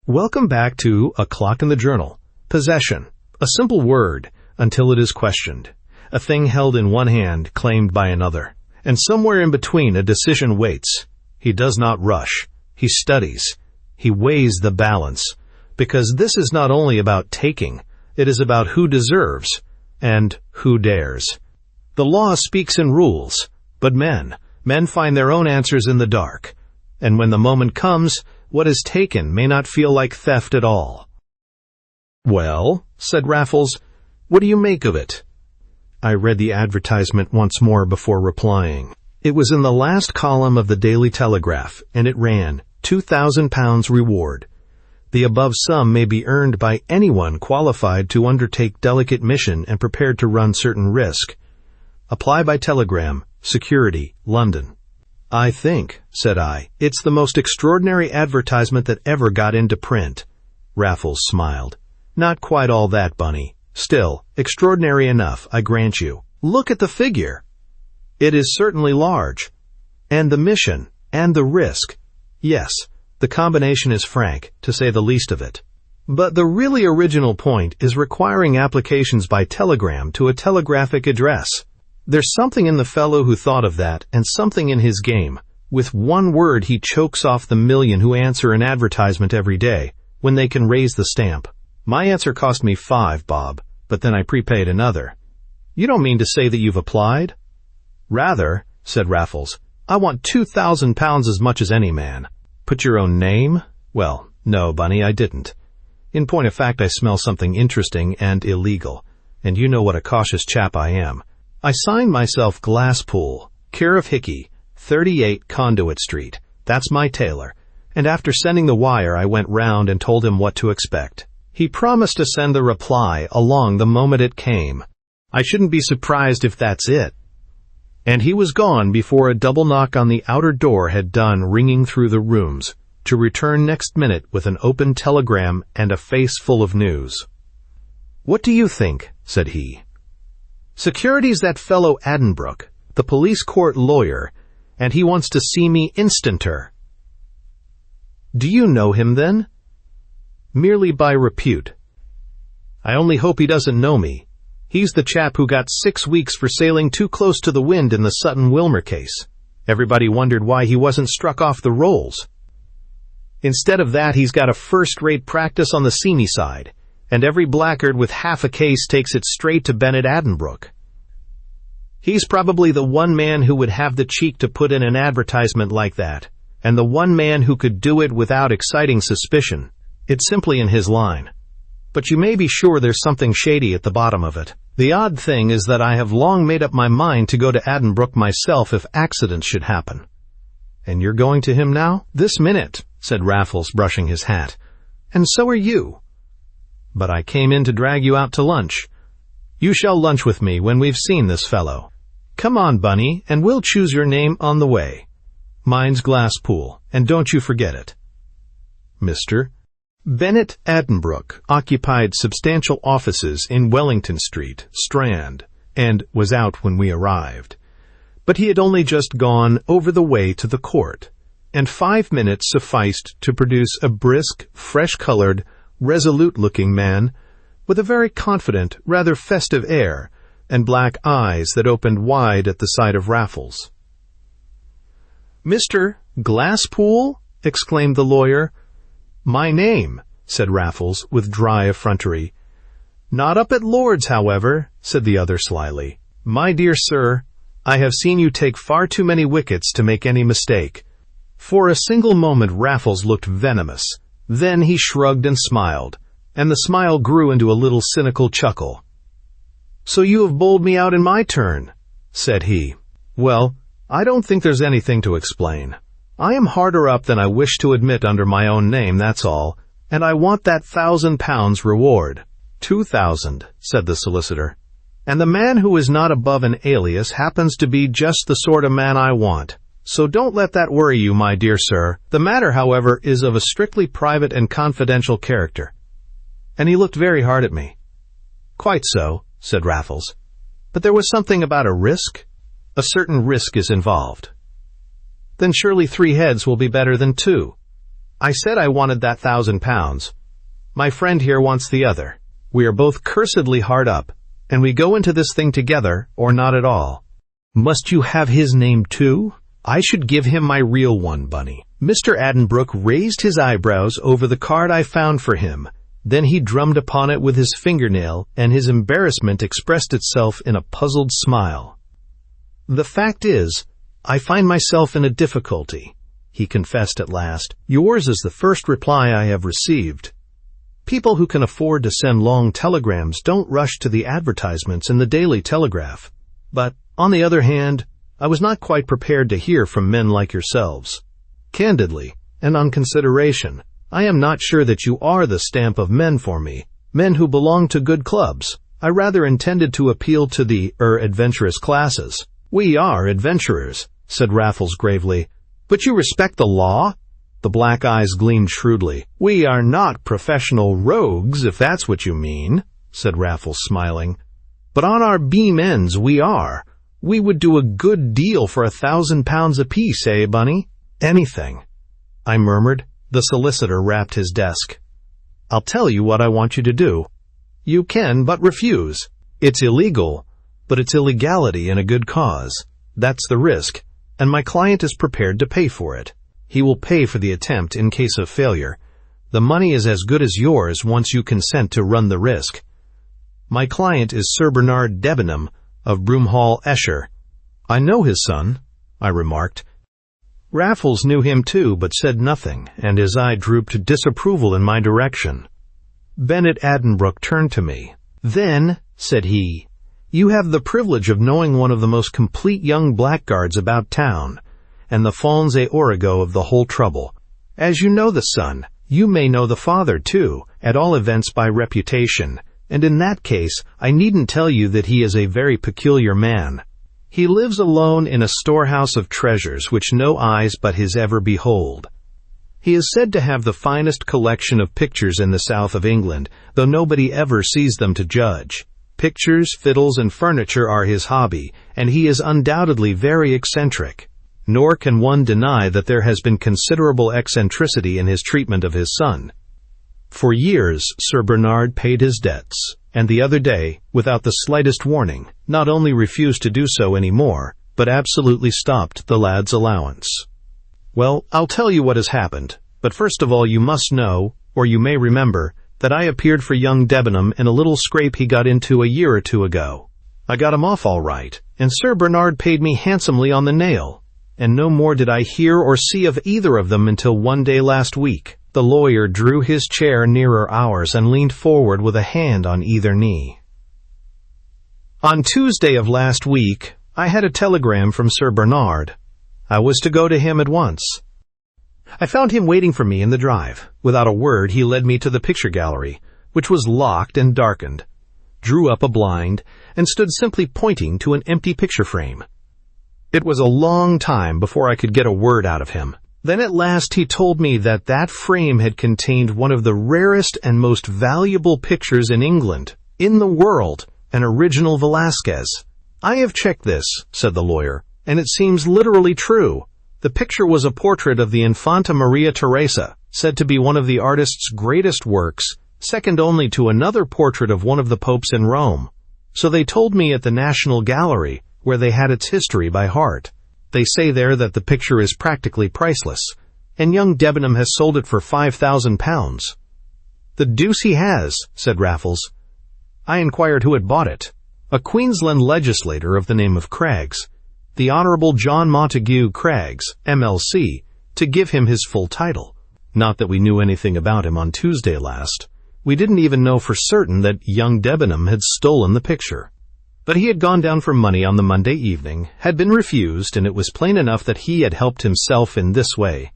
Welcome back to A Clock in the Journal. Possession. A simple word until it is questioned. A thing held in one hand, claimed by another. And somewhere in between a decision waits. He does not rush. He studies. He weighs the balance. Because this is not only about taking, it is about who deserves and who dares. The law speaks in rules, but men find their own answers in the dark. And when the moment comes, what is taken may not feel like theft at all. "Well," said Raffles, "what do you make of it?" I read the advertisement once more before replying. It was in the last column of the Daily Telegraph, and it ran, £2,000 reward. The above sum may be earned by anyone qualified to undertake delicate mission and prepared to run certain risk. Apply by telegram. Security, London. "I think," said I, "it's the most extraordinary advertisement that ever got into print." Raffles smiled. "Not quite all that, Bunny. Still, extraordinary enough, I grant you. Look at the figure. It is certainly large. And the mission, and the risk. Yes, the combination is frank, to say the least of it. But the really original point is requiring applications by telegram to a telegraphic address. There's something in the fellow who thought of that, and something in his game. With one word he chokes off the million who answer an advertisement every day, when they can raise the stamp. My answer cost me $5, Bob, but then I prepaid another." "You don't mean to say that you've applied?" "Rather," said Raffles. "I want £2,000 as much as any man." "Put your own name?" "Well, no, Bunny, I didn't. In point of fact, I smell something interesting and illegal, and you know what a cautious chap I am. I signed myself Glasspool, care of Hickey, 38 Conduit Street. That's my tailor. And after sending the wire, I went round and told him what to expect. He promised to send the reply along the moment it came. I shouldn't be surprised if that's it." And he was gone before a double knock on the outer door had done ringing through the rooms, to return next minute with an open telegram and a face full of news. "What do you think?" said he. "Security's that fellow Addenbrooke, the police court lawyer, and he wants to see me instanter." "Do you know him, then?" "Merely by repute." "I only hope he doesn't know me. He's the chap who got 6 weeks for sailing too close to the wind in the Sutton-Wilmer case. Everybody wondered why he wasn't struck off the rolls. Instead of that, he's got a first-rate practice on the seamy side, and every blackguard with half a case takes it straight to Bennett Addenbrooke. He's probably the one man who would have the cheek to put in an advertisement like that, and the one man who could do it without exciting suspicion. It's simply in his line. But you may be sure there's something shady at the bottom of it. The odd thing is that I have long made up my mind to go to Addenbrooke myself if accidents should happen." "And you're going to him now?" "This minute," said Raffles, brushing his hat. "And so are you." "But I came in to drag you out to lunch." "You shall lunch with me when we've seen this fellow. Come on, Bunny, and we'll choose your name on the way. Mine's Glasspool, and don't you forget it." Mr. Bennett Addenbrooke occupied substantial offices in Wellington Street, Strand, and was out when we arrived. But he had only just gone over the way to the court, and 5 minutes sufficed to produce a brisk, fresh-colored, resolute-looking man with a very confident, rather festive air, and black eyes that opened wide at the sight of Raffles. "Mr. Glasspool?" exclaimed the lawyer. "My name," said Raffles, with dry effrontery. "Not up at Lord's, however," said the other slyly. "My dear sir, I have seen you take far too many wickets to make any mistake." For a single moment Raffles looked venomous. Then he shrugged and smiled, and the smile grew into a little cynical chuckle. "So you have bowled me out in my turn," said he. "Well, I don't think there's anything to explain. I am harder up than I wish to admit under my own name, that's all, and I want that £1,000 reward." "2,000, said the solicitor. "And the man who is not above an alias happens to be just the sort of man I want. So don't let that worry you, my dear sir. The matter, however, is of a strictly private and confidential character." And he looked very hard at me. "Quite so," said Raffles. "But there was something about a risk. A certain risk is involved." "Then surely 3 heads will be better than 2. I said I wanted that £1,000. My friend here wants the other. We are both cursedly hard up, and we go into this thing together or not at all. Must you have his name too? I should give him my real one, Bunny. Mr. Addenbrooke raised his eyebrows over the card I found for him. Then he drummed upon it with his fingernail, and his embarrassment expressed itself in a puzzled smile. The fact is, I find myself in a difficulty, he confessed at last. Yours is the first reply I have received. People who can afford to send long telegrams don't rush to the advertisements in the Daily Telegraph. But, on the other hand, I was not quite prepared to hear from men like yourselves. Candidly, and on consideration, I am not sure that you are the stamp of men for me, men who belong to good clubs. I rather intended to appeal to the, adventurous classes. We are adventurers, said Raffles gravely. But you respect the law? The black eyes gleamed shrewdly. We are not professional rogues, if that's what you mean, said Raffles, smiling. But on our beam ends we are. We would do a good deal for £1,000 apiece, eh, Bunny? Anything, I murmured. The solicitor rapped his desk. I'll tell you what I want you to do. You can but refuse. It's illegal, but it's illegality in a good cause. That's the risk, and my client is prepared to pay for it. He will pay for the attempt in case of failure. The money is as good as yours once you consent to run the risk. My client is Sir Bernard Debenham of Broomhall, Esher. I know his son, I remarked. Raffles knew him too, but said nothing, and his eye drooped disapproval in my direction. Bennet Addenbrooke turned to me. Then, said he, you have the privilege of knowing one of the most complete young blackguards about town, and the fons et origo of the whole trouble. As you know the son, you may know the father too, at all events by reputation, and in that case I needn't tell you that he is a very peculiar man. He lives alone in a storehouse of treasures which no eyes but his ever behold. He is said to have the finest collection of pictures in the south of England, though nobody ever sees them to judge. Pictures, fiddles, and furniture are his hobby, and he is undoubtedly very eccentric. Nor can one deny that there has been considerable eccentricity in his treatment of his son. For years, Sir Bernard paid his debts, and the other day, without the slightest warning, not only refused to do so any more, but absolutely stopped the lad's allowance. Well, I'll tell you what has happened, but first of all you must know, or you may remember, that I appeared for young Debenham in a little scrape he got into a year or two ago. I got him off all right, and Sir Bernard paid me handsomely on the nail, and no more did I hear or see of either of them until one day last week. The lawyer drew his chair nearer ours and leaned forward with a hand on either knee. On Tuesday of last week, I had a telegram from Sir Bernard. I was to go to him at once. I found him waiting for me in the drive. Without a word, he led me to the picture gallery, which was locked and darkened, drew up a blind, and stood simply pointing to an empty picture frame. It was a long time before I could get a word out of him. Then at last he told me that that frame had contained one of the rarest and most valuable pictures in England, in the world, an original Velázquez. I have checked this, said the lawyer, and it seems literally true. The picture was a portrait of the Infanta Maria Teresa, said to be one of the artist's greatest works, second only to another portrait of one of the popes in Rome. So they told me at the National Gallery, where they had its history by heart. They say there that the picture is practically priceless, and young Debenham has sold it for £5,000. The deuce he has, said Raffles. I inquired who had bought it. A Queensland legislator of the name of Craggs, the Honourable John Montague Craggs, MLC, to give him his full title. Not that we knew anything about him on Tuesday last. We didn't even know for certain that young Debenham had stolen the picture. But he had gone down for money on the Monday evening, had been refused, and it was plain enough that he had helped himself in this way.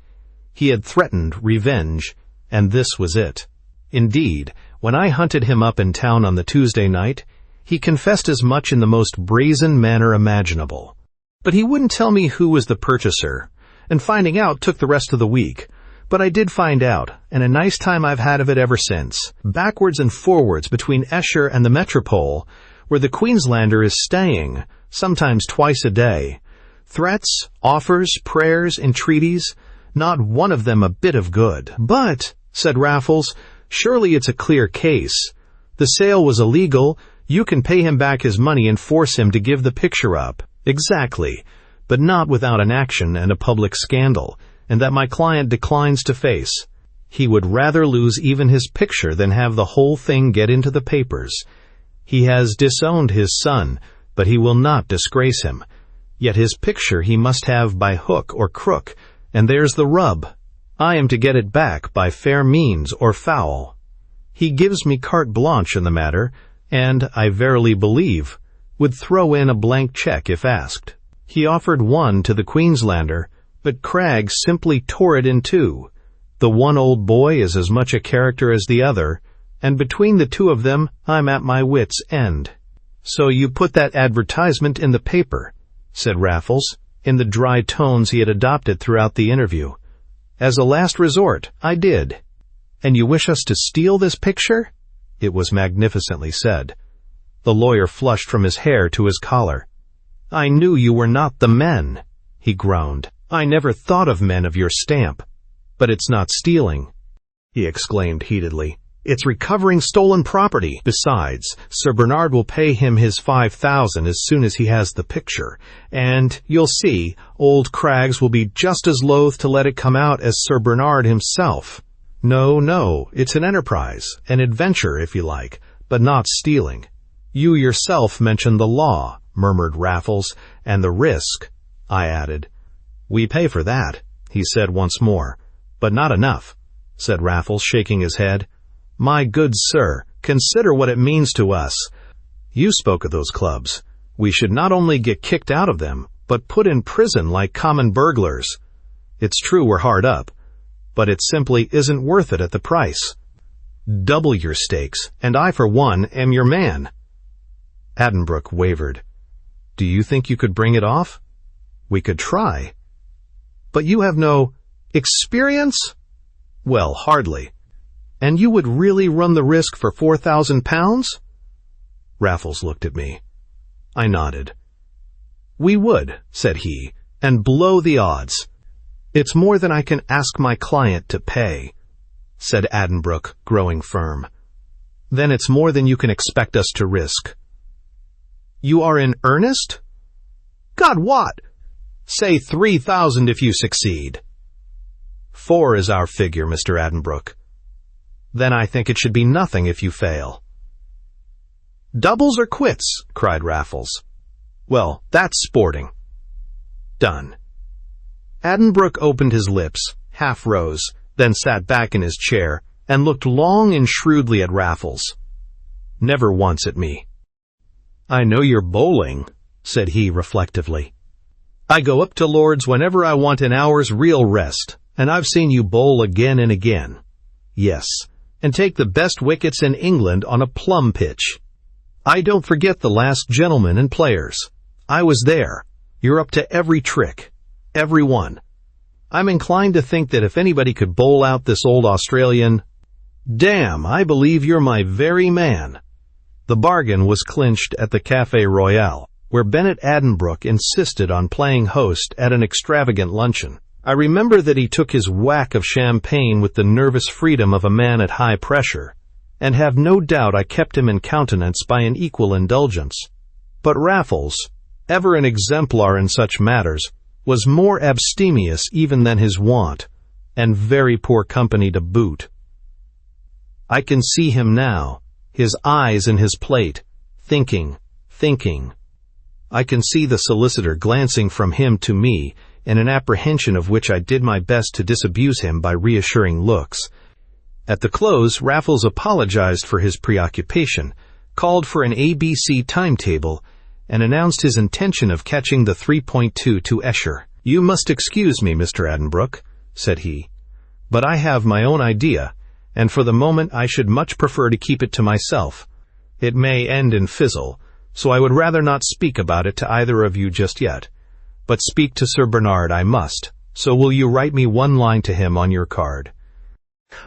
He had threatened revenge, and this was it. Indeed, when I hunted him up in town on the Tuesday night, he confessed as much in the most brazen manner imaginable. But he wouldn't tell me who was the purchaser, and finding out took the rest of the week. But I did find out, and a nice time I've had of it ever since, backwards and forwards between Esher and the Metropole, where the Queenslander is staying, sometimes twice a day. Threats, offers, prayers, entreaties, not one of them a bit of good. "But," said Raffles, "surely it's a clear case. The sale was illegal. You can pay him back his money and force him to give the picture up." "Exactly, but not without an action and a public scandal, and that my client declines to face. He would rather lose even his picture than have the whole thing get into the papers. He has disowned his son, but he will not disgrace him. Yet his picture he must have by hook or crook, and there's the rub. I am to get it back by fair means or foul. He gives me carte blanche in the matter, and, I verily believe, would throw in a blank check if asked. He offered one to the Queenslander, but Cragg simply tore it in two. The one old boy is as much a character as the other, and between the two of them I'm at my wits' end." "So you put that advertisement in the paper," said Raffles, in the dry tones he had adopted throughout the interview. "As a last resort, I did." "And you wish us to steal this picture?" It was magnificently said. The lawyer flushed from his hair to his collar. "I knew you were not the men," he groaned. "I never thought of men of your stamp. But it's not stealing," he exclaimed heatedly. "It's recovering stolen property. Besides, Sir Bernard will pay him his 5,000 as soon as he has the picture, and, you'll see, old Craggs will be just as loath to let it come out as Sir Bernard himself. No, it's an enterprise, an adventure, if you like, but not stealing." "You yourself mentioned the law," murmured Raffles, "and the risk," I added. "We pay for that," he said once more. "But not enough," said Raffles, shaking his head. "My good sir, consider what it means to us. You spoke of those clubs. We should not only get kicked out of them, but put in prison like common burglars. It's true we're hard up, but it simply isn't worth it at the price. Double your stakes, and I for one am your man." Addenbrooke wavered. "Do you think you could bring it off?" "We could try." "But you have no experience?" "Well, hardly." "And you would really run the risk for £4,000? Raffles looked at me. I nodded. "We would," said he, "and blow the odds." "It's more than I can ask my client to pay," said Addenbrooke, growing firm. "Then it's more than you can expect us to risk." "You are in earnest?" "God, what?" "Say 3,000 if you succeed." 4 is our figure, Mr. Addenbrooke." "Then I think it should be nothing if you fail." "Doubles or quits?" cried Raffles. "Well, that's sporting." "Done." Addenbrooke opened his lips, half rose, then sat back in his chair, and looked long and shrewdly at Raffles. Never once at me. "I know you're bowling," said he reflectively. "I go up to Lord's whenever I want an hour's real rest, and I've seen you bowl again and again. Yes, and take the best wickets in England on a plum pitch. I don't forget the last gentlemen and players. I was there. You're up to every trick. Every one. I'm inclined to think that if anybody could bowl out this old Australian, damn, I believe you're my very man." The bargain was clinched at the Café Royal, where Bennett Addenbrooke insisted on playing host at an extravagant luncheon. I remember that he took his whack of champagne with the nervous freedom of a man at high pressure, and have no doubt I kept him in countenance by an equal indulgence. But Raffles, ever an exemplar in such matters, was more abstemious even than his wont, and very poor company to boot. I can see him now, his eyes in his plate, thinking. I can see the solicitor glancing from him to me, in an apprehension of which I did my best to disabuse him by reassuring looks. At the close, Raffles apologized for his preoccupation, called for an ABC timetable, and announced his intention of catching the 3.2 to Esher. "You must excuse me, Mr. Addenbrooke," said he, "but I have my own idea, and for the moment I should much prefer to keep it to myself. It may end in fizzle, so I would rather not speak about it to either of you just yet. But speak to Sir Bernard I must, so will you write me one line to him on your card?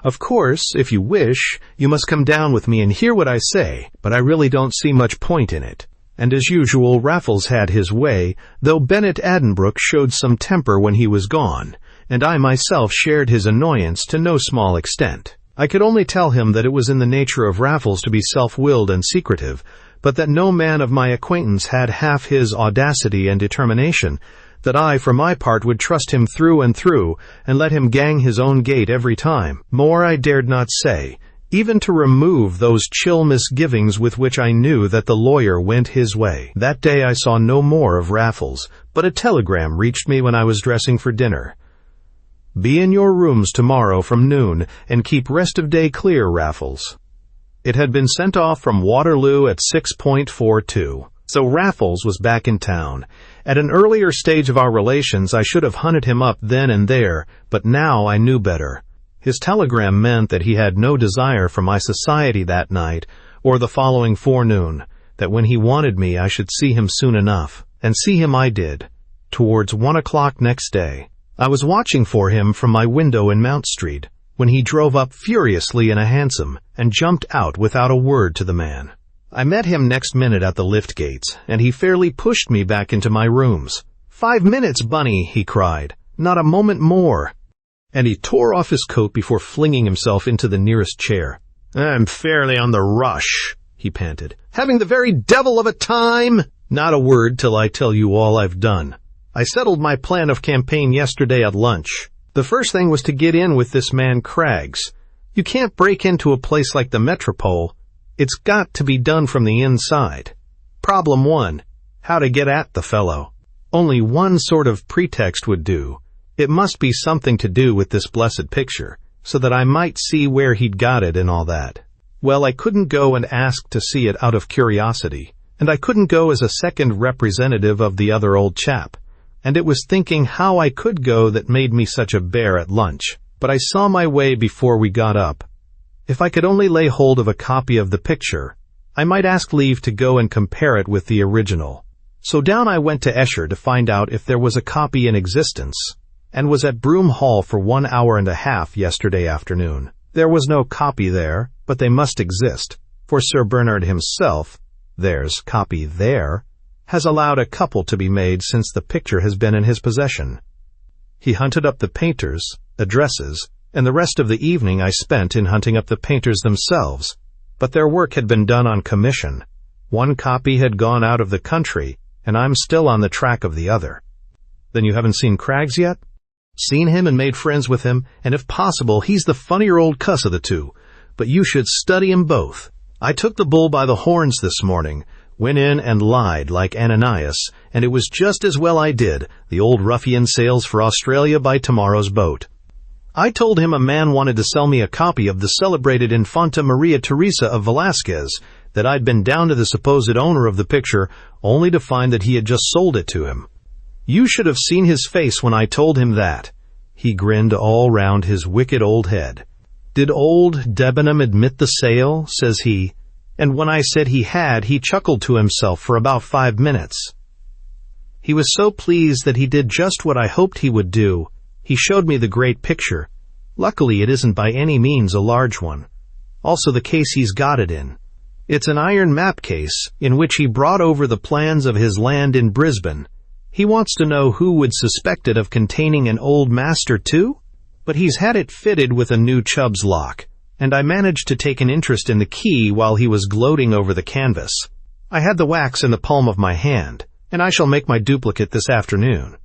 Of course, if you wish, you must come down with me and hear what I say, but I really don't see much point in it." And as usual, Raffles had his way, though Bennett Addenbrooke showed some temper when he was gone, and I myself shared his annoyance to no small extent. I could only tell him that it was in the nature of Raffles to be self-willed and secretive, but that no man of my acquaintance had half his audacity and determination, that I, for my part, would trust him through and through, and let him gang his own gait every time. More I dared not say, even to remove those chill misgivings with which I knew that the lawyer went his way. That day I saw no more of Raffles, but a telegram reached me when I was dressing for dinner. "Be in your rooms tomorrow from noon, and keep rest of day clear, Raffles." It had been sent off from Waterloo at 6:42. So Raffles was back in town. At an earlier stage of our relations, I should have hunted him up then and there, but now I knew better. His telegram meant that he had no desire for my society that night, or the following forenoon, that when he wanted me I should see him soon enough. And see him I did, towards 1 o'clock next day. I was watching for him from my window in Mount Street, when he drove up furiously in a hansom, and jumped out without a word to the man. I met him next minute at the lift gates, and he fairly pushed me back into my rooms. "5 minutes, Bunny," he cried. "Not a moment more." And he tore off his coat before flinging himself into the nearest chair. "I'm fairly on the rush," he panted. "Having the very devil of a time." "Not a word till I tell you all I've done. I settled my plan of campaign yesterday at lunch. The first thing was to get in with this man Craggs. You can't break into a place like the Metropole. It's got to be done from the inside. Problem 1, how to get at the fellow. Only one sort of pretext would do. It must be something to do with this blessed picture, so that I might see where he'd got it and all that. Well, I couldn't go and ask to see it out of curiosity, and I couldn't go as a second representative of the other old chap, and it was thinking how I could go that made me such a bear at lunch. But I saw my way before we got up. If I could only lay hold of a copy of the picture, I might ask leave to go and compare it with the original. So down I went to Esher to find out if there was a copy in existence, and was at Broom Hall for 1 hour and a half yesterday afternoon. There was no copy there, but they must exist, for Sir Bernard himself, there's copy there, has allowed a couple to be made since the picture has been in his possession. He hunted up the painters, addresses, and the rest of the evening I spent in hunting up the painters themselves, but their work had been done on commission. One copy had gone out of the country, and I'm still on the track of the other. Then you haven't seen Craggs yet? Seen him and made friends with him, and if possible, he's the funnier old cuss of the two, but you should study 'em both. I took the bull by the horns this morning, went in and lied like Ananias, and it was just as well I did. The old ruffian sails for Australia by tomorrow's boat. I told him a man wanted to sell me a copy of the celebrated Infanta Maria Teresa of Velasquez, that I'd been down to the supposed owner of the picture, only to find that he had just sold it to him. You should have seen his face when I told him that. He grinned all round his wicked old head. "Did old Debenham admit the sale?" says he, and when I said he had, he chuckled to himself for about 5 minutes. He was so pleased that he did just what I hoped he would do. He showed me the great picture. Luckily, it isn't by any means a large one. Also the case he's got it in. It's an iron map case, in which he brought over the plans of his land in Brisbane. He wants to know who would suspect it of containing an old master too? But he's had it fitted with a new Chubb's lock, and I managed to take an interest in the key while he was gloating over the canvas. I had the wax in the palm of my hand, and I shall make my duplicate this afternoon.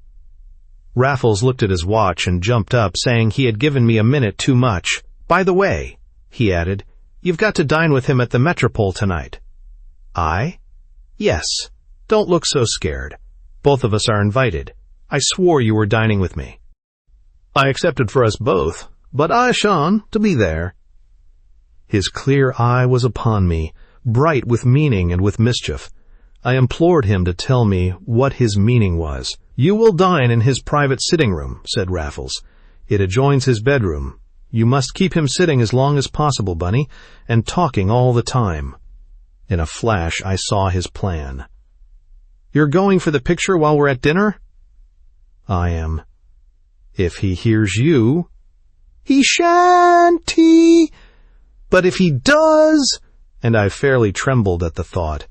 Raffles looked at his watch and jumped up, saying he had given me a minute too much. "By the way," he added, "you've got to dine with him at the Metropole tonight." "I?" "Yes. Don't look so scared. Both of us are invited. I swore you were dining with me." "I accepted for us both, but I shan't to be there." His clear eye was upon me, bright with meaning and with mischief. I implored him to tell me what his meaning was. "You will dine in his private sitting room," said Raffles. "It adjoins his bedroom. You must keep him sitting as long as possible, Bunny, and talking all the time." In a flash I saw his plan. "You're going for the picture while we're at dinner?" "I am." "If he hears you—" "He shan't he!" "But if he does—" and I fairly trembled at the thought.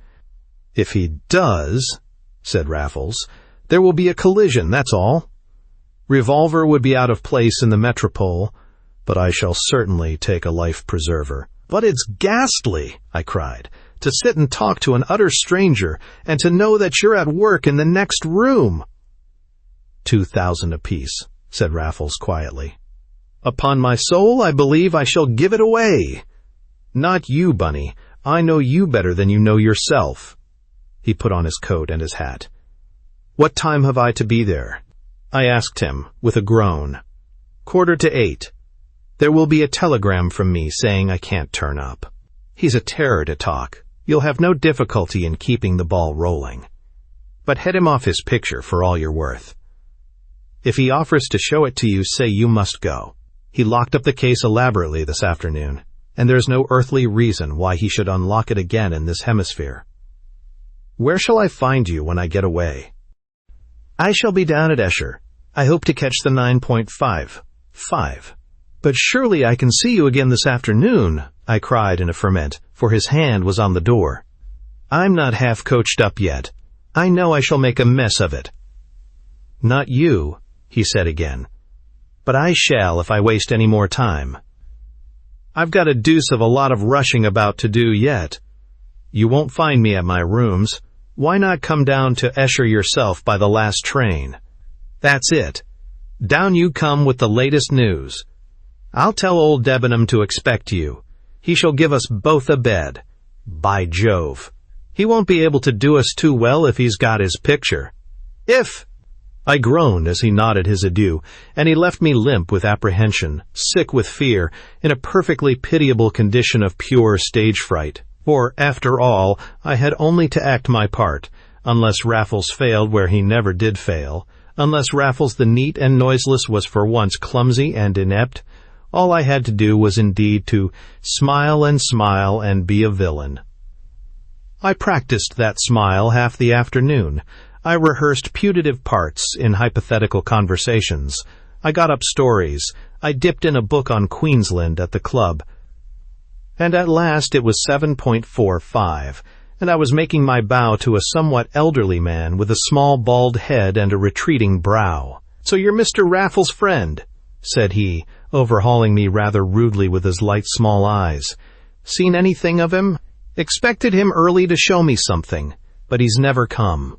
"If he does," said Raffles, "there will be a collision, that's all." Revolver would be out of place in the metropole, but I shall certainly take a life preserver. But it's ghastly, I cried, to sit and talk to an utter stranger and to know that you're at work in the next room. 2,000 apiece, said Raffles quietly. Upon my soul, I believe I shall give it away. Not you, Bunny. I know you better than you know yourself. He put on his coat and his hat. What time have I to be there? I asked him, with a groan. 7:45. There will be a telegram from me saying I can't turn up. He's a terror to talk. You'll have no difficulty in keeping the ball rolling. But head him off his picture for all you're worth. If he offers to show it to you, say you must go. He locked up the case elaborately this afternoon, and there's no earthly reason why he should unlock it again in this hemisphere. Where shall I find you when I get away? I shall be down at Esher. I hope to catch the 9.55. But surely I can see you again this afternoon, I cried in a ferment, for his hand was on the door. I'm not half coached up yet. I know I shall make a mess of it. Not you, he said again. But I shall if I waste any more time. I've got a deuce of a lot of rushing about to do yet. You won't find me at my rooms. Why not come down to Esher yourself by the last train? That's it. Down you come with the latest news. I'll tell old Debenham to expect you. He shall give us both a bed. By Jove. He won't be able to do us too well if he's got his picture. If! I groaned as he nodded his adieu, and he left me limp with apprehension, sick with fear, in a perfectly pitiable condition of pure stage fright. For, after all, I had only to act my part, unless Raffles failed where he never did fail, unless Raffles the neat and noiseless was for once clumsy and inept. All I had to do was indeed to smile and be a villain. I practiced that smile half the afternoon. I rehearsed putative parts in hypothetical conversations. I got up stories. I dipped in a book on Queensland at the club. And at last it was 7:45, and I was making my bow to a somewhat elderly man with a small bald head and a retreating brow. So you're Mr. Raffles' friend, said he, overhauling me rather rudely with his light small eyes. Seen anything of him? Expected him early to show me something, but he's never come.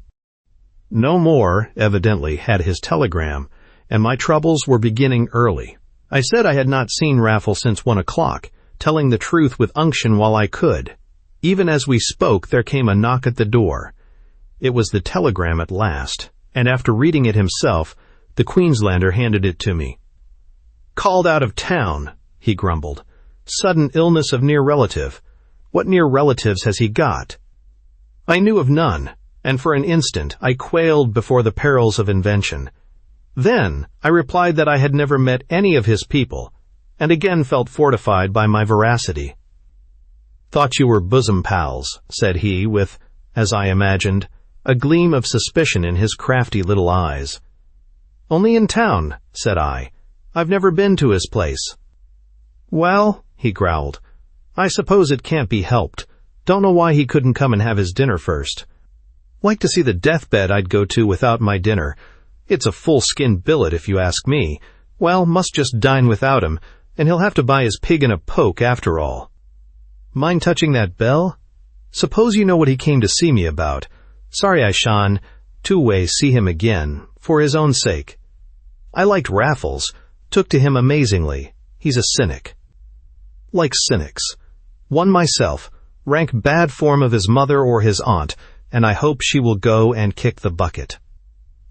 No more, evidently, had his telegram, and my troubles were beginning early. I said I had not seen Raffles since 1 o'clock, telling the truth with unction while I could. Even as we spoke, there came a knock at the door. It was the telegram at last, and after reading it himself, the Queenslander handed it to me. Called out of town, he grumbled. Sudden illness of near relative. What near relatives has he got? I knew of none, and for an instant I quailed before the perils of invention. Then I replied that I had never met any of his people, and again felt fortified by my veracity. Thought you were bosom pals, said he, with, as I imagined, a gleam of suspicion in his crafty little eyes. Only in town, said I. I've never been to his place. Well, he growled, I suppose it can't be helped. Don't know why he couldn't come and have his dinner first. Like to see the deathbed I'd go to without my dinner. It's a full-skin billet if you ask me. Well, must just dine without him, and he'll have to buy his pig in a poke after all. Mind touching that bell? Suppose you know what he came to see me about. Sorry I shan't, two-way see him again, for his own sake. I liked Raffles, took to him amazingly. He's a cynic. Like cynics. One myself, rank bad form of his mother or his aunt, and I hope she will go and kick the bucket.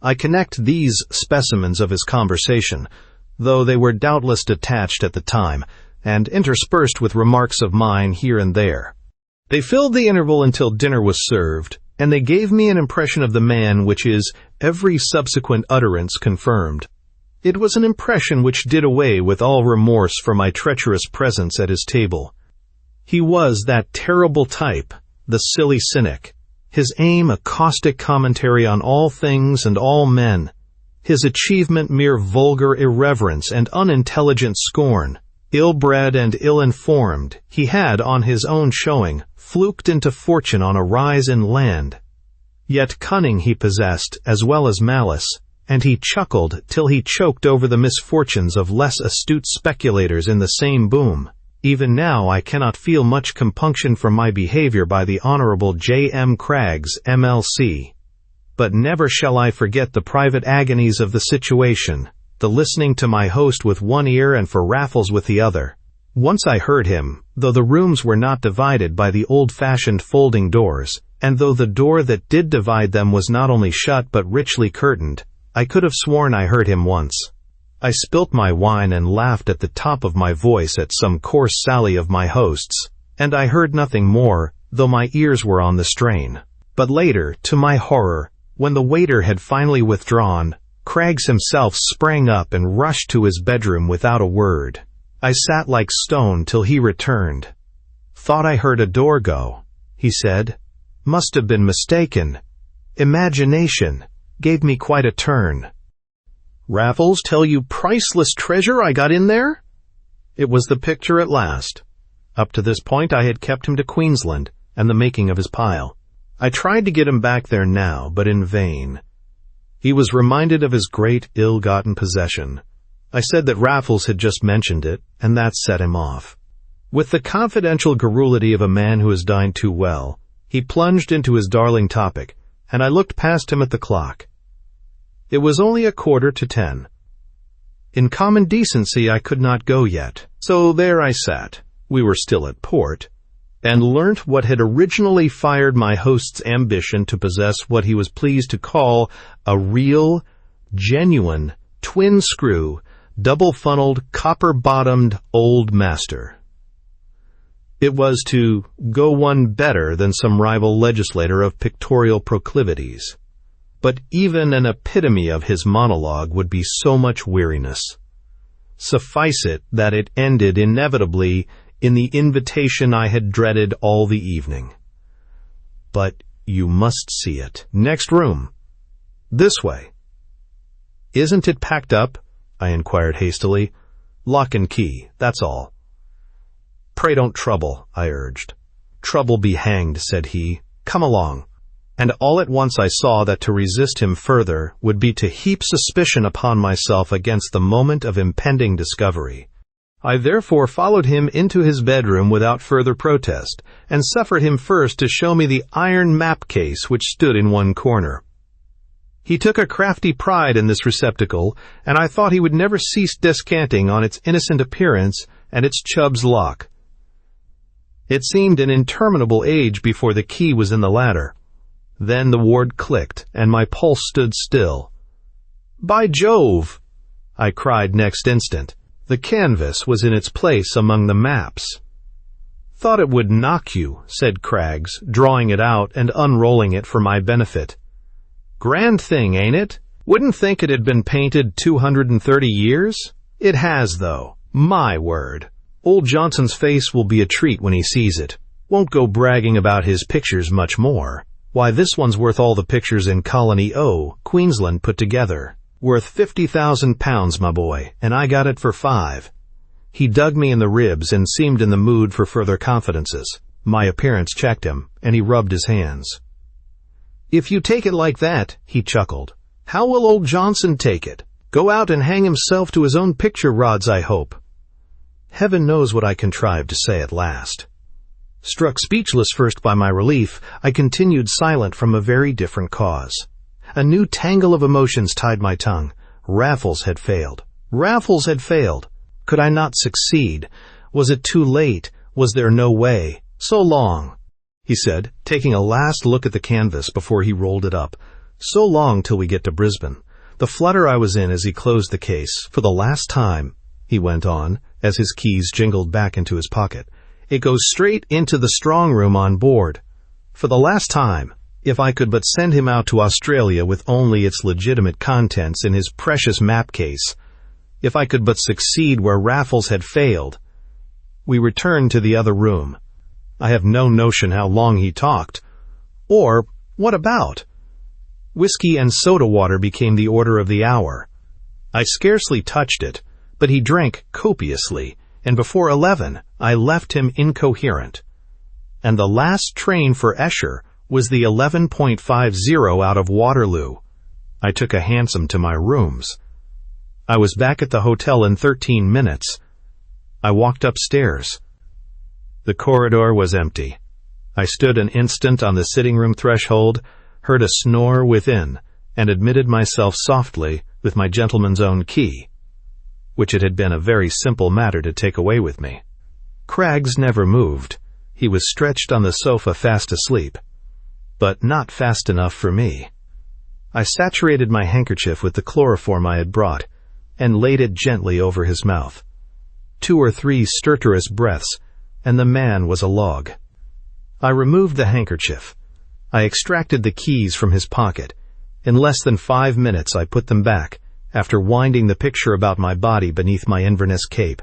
I connect these specimens of his conversation, though they were doubtless detached at the time, and interspersed with remarks of mine here and there. They filled the interval until dinner was served, and they gave me an impression of the man which is every subsequent utterance confirmed. It was an impression which did away with all remorse for my treacherous presence at his table. He was that terrible type, the silly cynic, his aim a caustic commentary on all things and all men, his achievement mere vulgar irreverence and unintelligent scorn. Ill-bred and ill-informed, he had, on his own showing, fluked into fortune on a rise in land. Yet cunning he possessed, as well as malice, and he chuckled till he choked over the misfortunes of less astute speculators in the same boom. Even now I cannot feel much compunction for my behavior by the Honorable J. M. Craggs, M.L.C. But never shall I forget the private agonies of the situation, the listening to my host with one ear and for Raffles with the other. Once I heard him, though the rooms were not divided by the old-fashioned folding doors, and though the door that did divide them was not only shut but richly curtained, I could have sworn I heard him once. I spilt my wine and laughed at the top of my voice at some coarse sally of my host's, and I heard nothing more, though my ears were on the strain. But later, to my horror, when the waiter had finally withdrawn, Craggs himself sprang up and rushed to his bedroom without a word. I sat like stone till he returned. "Thought I heard a door go," he said. "Must have been mistaken. Imagination gave me quite a turn." "Raffles tell you priceless treasure I got in there?" It was the picture at last. Up to this point I had kept him to Queensland and the making of his pile. I tried to get him back there now, but in vain. He was reminded of his great ill-gotten possession. I said that Raffles had just mentioned it, and that set him off. With the confidential garrulity of a man who has dined too well, he plunged into his darling topic, and I looked past him at the clock. It was only 9:45. In common decency I could not go yet, so there I sat, we were still at port, and learnt what had originally fired my host's ambition to possess what he was pleased to call a real, genuine, twin-screw, double-funneled, copper-bottomed old master. It was to go one better than some rival legislator of pictorial proclivities. But even an epitome of his monologue would be so much weariness. Suffice it that it ended inevitably in the invitation I had dreaded all the evening. "But you must see it. Next room. This way." "Isn't it packed up?" I inquired hastily. "Lock and key, that's all." "Pray don't trouble," I urged. "Trouble be hanged," said he. "Come along." And all at once I saw that to resist him further would be to heap suspicion upon myself against the moment of impending discovery. I therefore followed him into his bedroom without further protest, and suffered him first to show me the iron map case which stood in one corner. He took a crafty pride in this receptacle, and I thought he would never cease descanting on its innocent appearance and its Chubb's lock. It seemed an interminable age before the key was in the latter. Then the ward clicked, and my pulse stood still. "By Jove!" I cried next instant. The canvas was in its place among the maps. "Thought it would knock you," said Craggs, drawing it out and unrolling it for my benefit. "Grand thing, ain't it? Wouldn't think it had been painted 230 years. It has, though. My word. Old Johnson's face will be a treat when he sees it. Won't go bragging about his pictures much more. Why, this one's worth all the pictures in Colony O, Queensland, put together. Worth £50,000, my boy, and I got it for 5. He dug me in the ribs and seemed in the mood for further confidences. My appearance checked him, and he rubbed his hands. "If you take it like that," he chuckled, "how will old Johnson take it? Go out and hang himself to his own picture rods, I hope." Heaven knows what I contrived to say at last. Struck speechless first by my relief, I continued silent from a very different cause. A new tangle of emotions tied my tongue. Raffles had failed. Raffles had failed. Could I not succeed? Was it too late? Was there no way? "So long," he said, taking a last look at the canvas before he rolled it up. "So long till we get to Brisbane." The flutter I was in as he closed the case. "For the last time," he went on, as his keys jingled back into his pocket, "it goes straight into the strong room on board. For the last time, if I could but send him out to Australia with only its legitimate contents in his precious map case, if I could but succeed where Raffles had failed." We returned to the other room. I have no notion how long he talked. Or, what about? Whiskey and soda water became the order of the hour. I scarcely touched it, but he drank copiously, and before 11 I left him incoherent. And the last train for Esher was the 11.50 out of Waterloo. I took a hansom to my rooms. I was back at the hotel in 13 minutes. I walked upstairs. The corridor was empty. I stood an instant on the sitting room threshold, heard a snore within, and admitted myself softly with my gentleman's own key, which it had been a very simple matter to take away with me. Craggs never moved. He was stretched on the sofa fast asleep, but not fast enough for me. I saturated my handkerchief with the chloroform I had brought and laid it gently over his mouth. 2 or 3 stertorous breaths, and the man was a log. I removed the handkerchief. I extracted the keys from his pocket. In less than 5 minutes I put them back, after winding the picture about my body beneath my Inverness cape.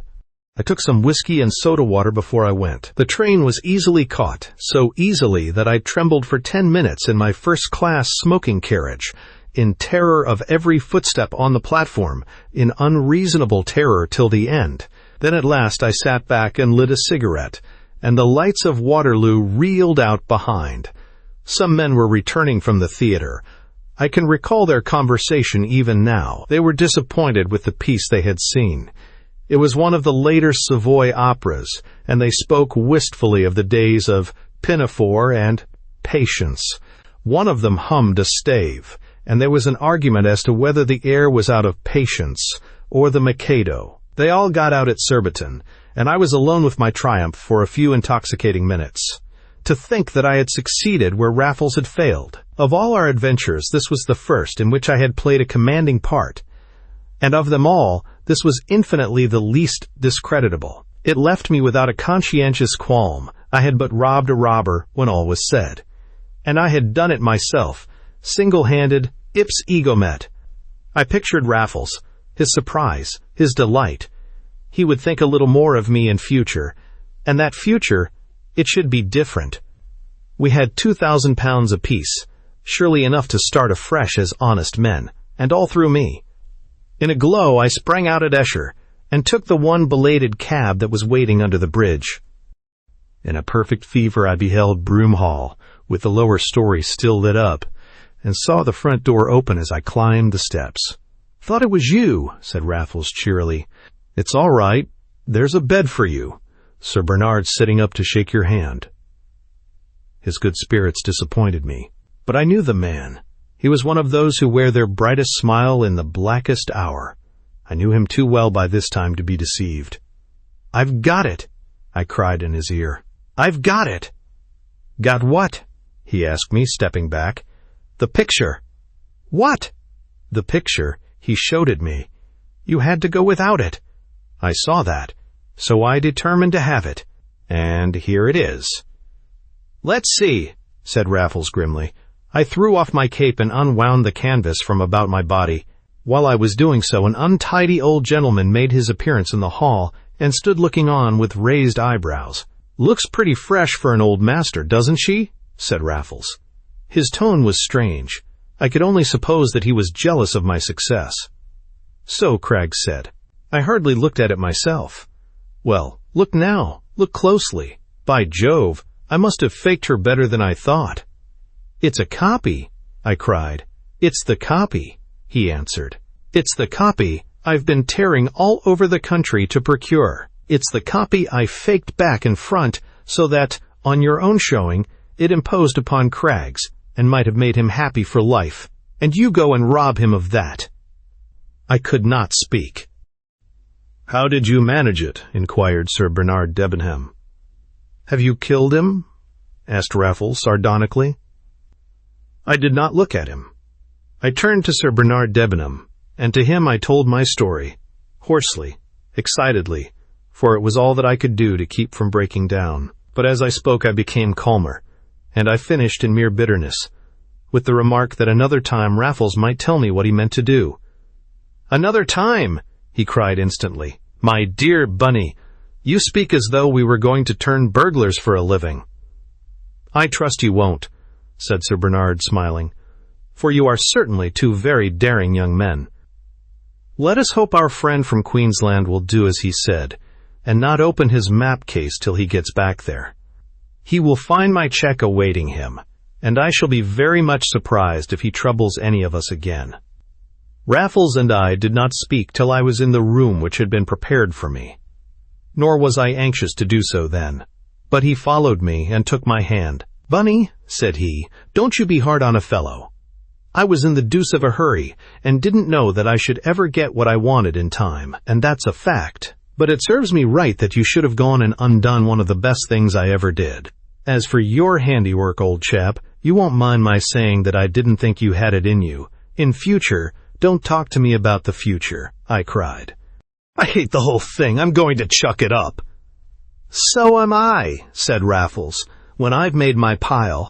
I took some whiskey and soda water before I went. The train was easily caught, so easily that I trembled for 10 minutes in my first-class smoking carriage, in terror of every footstep on the platform, in unreasonable terror till the end. Then at last I sat back and lit a cigarette, and the lights of Waterloo reeled out behind. Some men were returning from the theater. I can recall their conversation even now. They were disappointed with the piece they had seen. It was one of the later Savoy operas, and they spoke wistfully of the days of Pinafore and Patience. One of them hummed a stave, and there was an argument as to whether the air was out of Patience or the Mikado. They all got out at Surbiton, and I was alone with my triumph for a few intoxicating minutes. To think that I had succeeded where Raffles had failed. Of all our adventures, this was the first in which I had played a commanding part, and of them all, this was infinitely the least discreditable. It left me without a conscientious qualm. I had but robbed a robber when all was said. And I had done it myself, single-handed, ipse egomet. I pictured Raffles, his surprise, his delight. He would think a little more of me in future, and that future, it should be different. We had £2,000 apiece, surely enough to start afresh as honest men, and all through me. In a glow I sprang out at Esher, and took the one belated cab that was waiting under the bridge. In a perfect fever I beheld Broom Hall, with the lower story still lit up, and saw the front door open as I climbed the steps. "Thought it was you," said Raffles cheerily. "It's all right. There's a bed for you. Sir Bernard's sitting up to shake your hand." His good spirits disappointed me, but I knew the man. He was one of those who wear their brightest smile in the blackest hour. I knew him too well by this time to be deceived. "I've got it," I cried in his ear. "I've got it." "Got what?" he asked me, stepping back. "The picture." "What?" "The picture. He showed it me. You had to go without it. I saw that, so I determined to have it, and here it is." "Let's see," said Raffles grimly. I threw off my cape and unwound the canvas from about my body. While I was doing so, an untidy old gentleman made his appearance in the hall and stood looking on with raised eyebrows. "Looks pretty fresh for an old master, doesn't she?" said Raffles. His tone was strange. I could only suppose that he was jealous of my success. "So," Craggs said. "I hardly looked at it myself." "Well, look now. Look closely. By Jove, I must have faked her better than I thought." "It's a copy," I cried. "It's the copy," he answered. "It's the copy I've been tearing all over the country to procure. It's the copy I faked back and front so that, on your own showing, it imposed upon Craggs and might have made him happy for life. And you go and rob him of that." I could not speak. "How did you manage it?" inquired Sir Bernard Debenham. "Have you killed him?" asked Raffles sardonically. I did not look at him. I turned to Sir Bernard Debenham, and to him I told my story, hoarsely, excitedly, for it was all that I could do to keep from breaking down. But as I spoke I became calmer, and I finished in mere bitterness, with the remark that another time Raffles might tell me what he meant to do. "Another time!" he cried instantly. "My dear Bunny, you speak as though we were going to turn burglars for a living." "I trust you won't," said Sir Bernard, smiling, "for you are certainly 2 very daring young men. Let us hope our friend from Queensland will do as he said, and not open his map case till he gets back there. He will find my check awaiting him, and I shall be very much surprised if he troubles any of us again." Raffles and I did not speak till I was in the room which had been prepared for me. Nor was I anxious to do so then. But he followed me and took my hand. "Bunny," said he, "don't you be hard on a fellow. I was in the deuce of a hurry, and didn't know that I should ever get what I wanted in time, and that's a fact. But it serves me right that you should have gone and undone one of the best things I ever did. As for your handiwork, old chap, you won't mind my saying that I didn't think you had it in you. In future, don't talk to me about the future," I cried. "I hate the whole thing. I'm going to chuck it up." "So am I," said Raffles. "When I've made my pile,